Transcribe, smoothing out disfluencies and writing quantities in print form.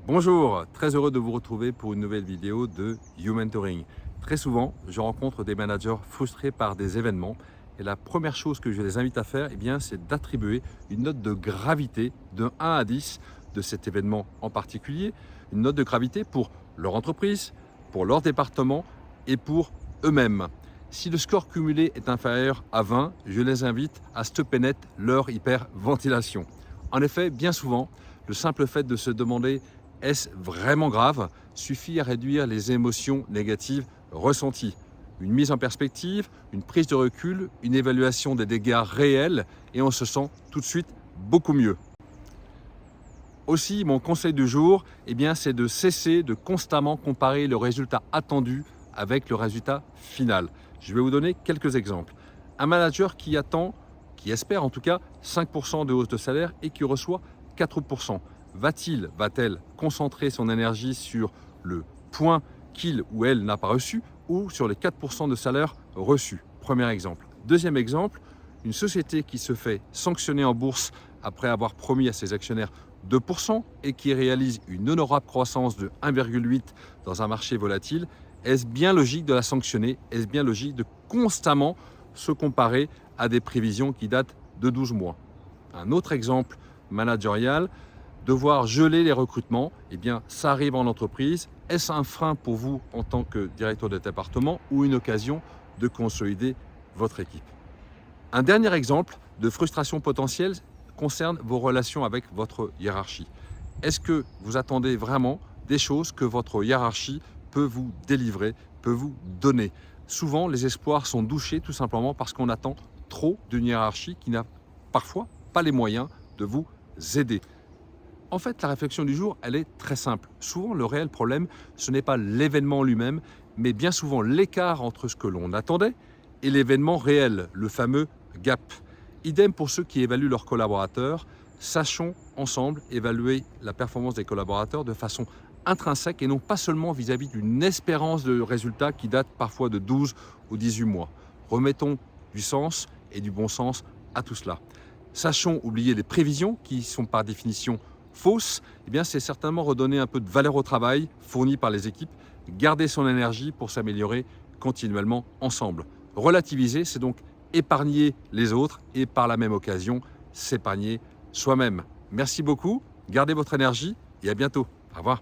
Bonjour, très heureux de vous retrouver pour une nouvelle vidéo de YouMentoring. Très souvent, je rencontre des managers frustrés par des événements et la première chose que je les invite à faire, c'est d'attribuer une note de gravité de 1 à 10 de cet événement en particulier, une note de gravité pour leur entreprise, pour leur département et pour eux-mêmes. Si le score cumulé est inférieur à 20, je les invite à stopper net leur hyperventilation. En effet, bien souvent, le simple fait de se demander est-ce vraiment grave suffit à réduire les émotions négatives ressenties. Une mise en perspective, une prise de recul, une évaluation des dégâts réels et on se sent tout de suite beaucoup mieux. Aussi, mon conseil du jour, c'est de cesser de constamment comparer le résultat attendu avec le résultat final. Je vais vous donner quelques exemples. Un manager qui attend, qui espère en tout cas 5% de hausse de salaire et qui reçoit 4%. Va-t-elle concentrer son énergie sur le point qu'il ou elle n'a pas reçu ou sur les 4% de salaire reçu? Premier exemple. Deuxième exemple, une société qui se fait sanctionner en bourse après avoir promis à ses actionnaires 2% et qui réalise une honorable croissance de 1,8 dans un marché volatile, est-ce bien logique de la sanctionner? Est-ce bien logique de constamment se comparer à des prévisions qui datent de 12 mois? Un autre exemple managérial, devoir geler les recrutements, ça arrive en entreprise. Est-ce un frein pour vous en tant que directeur de département ou une occasion de consolider votre équipe? Un dernier exemple de frustration potentielle concerne vos relations avec votre hiérarchie. Est-ce que vous attendez vraiment des choses que votre hiérarchie peut vous délivrer, peut vous donner? Souvent, les espoirs sont douchés tout simplement parce qu'on attend trop d'une hiérarchie qui n'a parfois pas les moyens de vous aider. En fait, la réflexion du jour, elle est très simple. Souvent, le réel problème, ce n'est pas l'événement lui-même, mais bien souvent l'écart entre ce que l'on attendait et l'événement réel, le fameux gap. Idem pour ceux qui évaluent leurs collaborateurs. Sachons ensemble évaluer la performance des collaborateurs de façon intrinsèque et non pas seulement vis-à-vis d'une espérance de résultat qui date parfois de 12 ou 18 mois. Remettons du sens et du bon sens à tout cela. Sachons oublier les prévisions qui sont par définition fausses. C'est certainement redonner un peu de valeur au travail fourni par les équipes, garder son énergie pour s'améliorer continuellement ensemble. Relativiser, c'est donc épargner les autres et par la même occasion s'épargner soi-même. Merci beaucoup, gardez votre énergie et à bientôt. Au revoir.